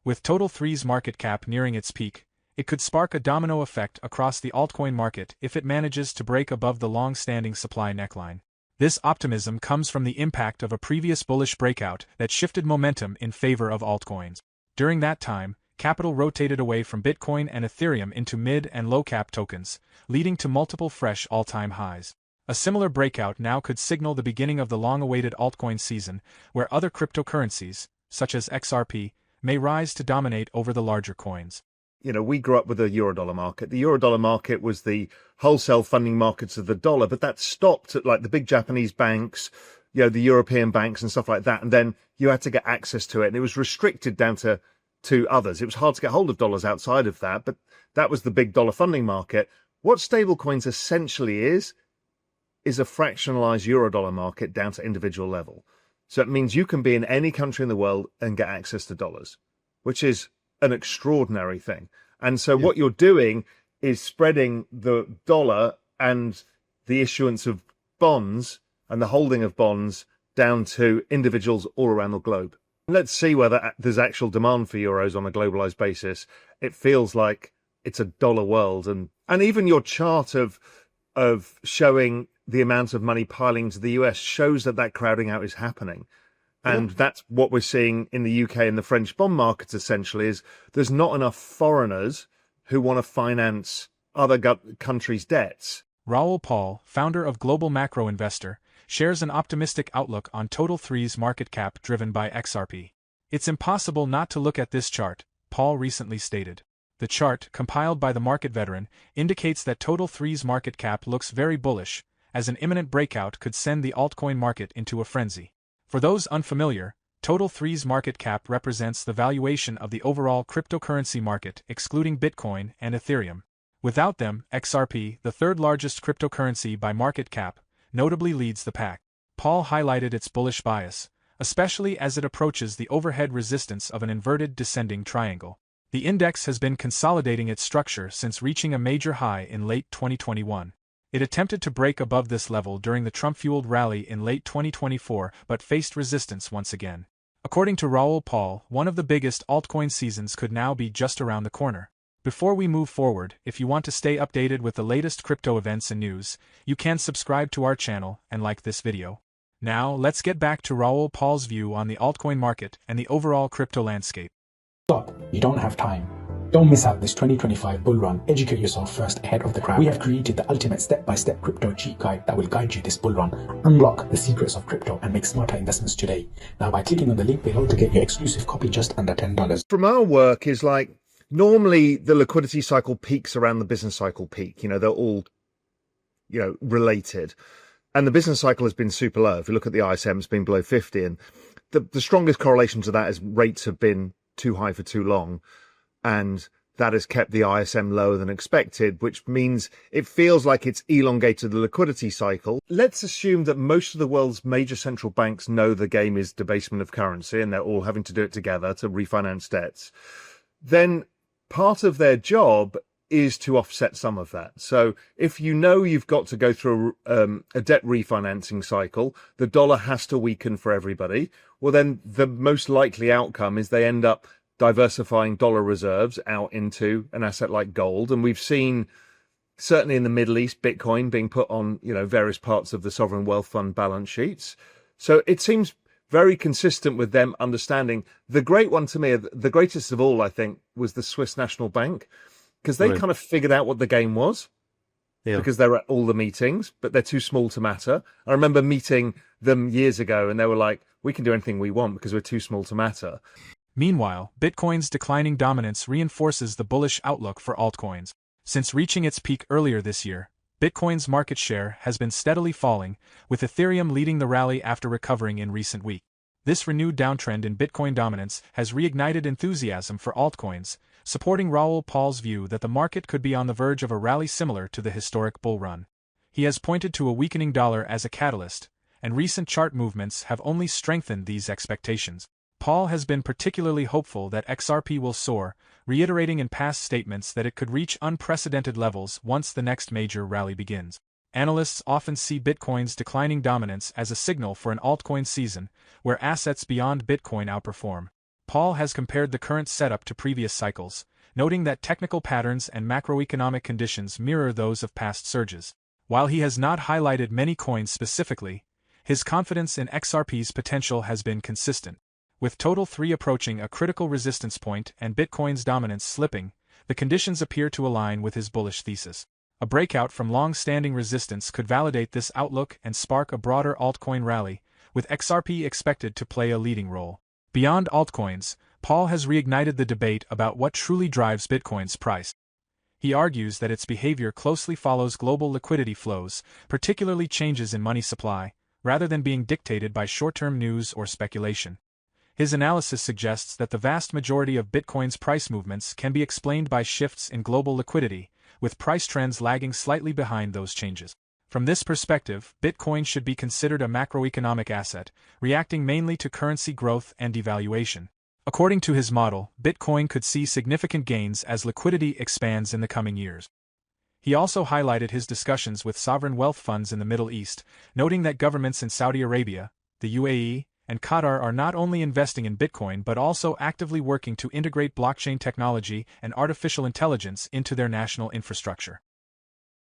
With Total Three's market cap nearing its peak, it could spark a domino effect across the altcoin market if it manages to break above the long-standing supply neckline. This optimism comes from the impact of a previous bullish breakout that shifted momentum in favor of altcoins. During that time, capital rotated away from Bitcoin and Ethereum into mid- and low-cap tokens, leading to multiple fresh all-time highs. A similar breakout now could signal the beginning of the long-awaited altcoin season, where other cryptocurrencies, such as XRP, may rise to dominate over the larger coins. We grew up with the Eurodollar market. The Eurodollar market was the wholesale funding markets of the dollar, but that stopped at like the big Japanese banks, the European banks and stuff like that. And then you had to get access to it, and it was restricted down to others. It was hard to get hold of dollars outside of that, but that was the big dollar funding market. What stablecoins essentially is a fractionalized Eurodollar market down to individual level. So it means you can be in any country in the world and get access to dollars, which is an extraordinary thing. And so what you're doing is spreading the dollar and the issuance of bonds and the holding of bonds down to individuals all around the globe. Let's see whether there's actual demand for euros on a globalized basis. It feels like it's a dollar world. And even your chart of showing the amount of money piling into the US shows that crowding out is happening. And that's what we're seeing in the UK and the French bond markets, essentially, is there's not enough foreigners who want to finance other countries' debts. Raoul Pal, founder of Global Macro Investor, shares an optimistic outlook on Total Three's market cap driven by XRP. It's impossible not to look at this chart, Paul recently stated. The chart, compiled by the market veteran, indicates that Total Three's market cap looks very bullish, as an imminent breakout could send the altcoin market into a frenzy. For those unfamiliar, Total Three's market cap represents the valuation of the overall cryptocurrency market excluding Bitcoin and Ethereum. Without them, XRP, the third largest cryptocurrency by market cap, notably leads the pack. Paul highlighted its bullish bias, especially as it approaches the overhead resistance of an inverted descending triangle. The index has been consolidating its structure since reaching a major high in late 2021. It attempted to break above this level during the Trump-fueled rally in late 2024 but faced resistance once again. According to Raoul Pal, one of the biggest altcoin seasons could now be just around the corner. Before we move forward, if you want to stay updated with the latest crypto events and news, you can subscribe to our channel and like this video. Now, let's get back to Raoul Pal's view on the altcoin market and the overall crypto landscape. Stop. You don't have time. Don't miss out this 2025 bull run. Educate yourself first ahead of the crowd. We have created the ultimate step-by-step crypto cheat guide that will guide you this bull run. Unlock the secrets of crypto and make smarter investments today. Now by clicking on the link below to get your exclusive copy just under $10. From our work is like, normally the liquidity cycle peaks around the business cycle peak. They're all, related. And the business cycle has been super low. If you look at the ISM, it's been below 50. And the strongest correlation to that is rates have been too high for too long. And that has kept the ISM lower than expected, which means it feels like it's elongated the liquidity cycle. Let's assume that most of the world's major central banks know the game is debasement of currency and they're all having to do it together to refinance debts. Then part of their job is to offset some of that. So if you've got to go through a debt refinancing cycle, the dollar has to weaken for everybody. Well, then the most likely outcome is they end up diversifying dollar reserves out into an asset like gold. And we've seen, certainly in the Middle East, Bitcoin being put on, various parts of the sovereign wealth fund balance sheets. So it seems very consistent with them understanding. The great one to me, the greatest of all, I think, was the Swiss National Bank, because they kind of figured out what the game was. Yeah. Because they're at all the meetings, but they're too small to matter. I remember meeting them years ago and they were like, we can do anything we want because we're too small to matter. Meanwhile, Bitcoin's declining dominance reinforces the bullish outlook for altcoins. Since reaching its peak earlier this year, Bitcoin's market share has been steadily falling, with Ethereum leading the rally after recovering in recent weeks. This renewed downtrend in Bitcoin dominance has reignited enthusiasm for altcoins, supporting Raoul Pal's view that the market could be on the verge of a rally similar to the historic bull run. He has pointed to a weakening dollar as a catalyst, and recent chart movements have only strengthened these expectations. Paul has been particularly hopeful that XRP will soar, reiterating in past statements that it could reach unprecedented levels once the next major rally begins. Analysts often see Bitcoin's declining dominance as a signal for an altcoin season, where assets beyond Bitcoin outperform. Paul has compared the current setup to previous cycles, noting that technical patterns and macroeconomic conditions mirror those of past surges. While he has not highlighted many coins specifically, his confidence in XRP's potential has been consistent. With Total 3 approaching a critical resistance point and Bitcoin's dominance slipping, the conditions appear to align with his bullish thesis. A breakout from long-standing resistance could validate this outlook and spark a broader altcoin rally, with XRP expected to play a leading role. Beyond altcoins, Paul has reignited the debate about what truly drives Bitcoin's price. He argues that its behavior closely follows global liquidity flows, particularly changes in money supply, rather than being dictated by short-term news or speculation. His analysis suggests that the vast majority of Bitcoin's price movements can be explained by shifts in global liquidity, with price trends lagging slightly behind those changes. From this perspective, Bitcoin should be considered a macroeconomic asset, reacting mainly to currency growth and devaluation. According to his model, Bitcoin could see significant gains as liquidity expands in the coming years. He also highlighted his discussions with sovereign wealth funds in the Middle East, noting that governments in Saudi Arabia, the UAE, and Qatar are not only investing in Bitcoin but also actively working to integrate blockchain technology and artificial intelligence into their national infrastructure.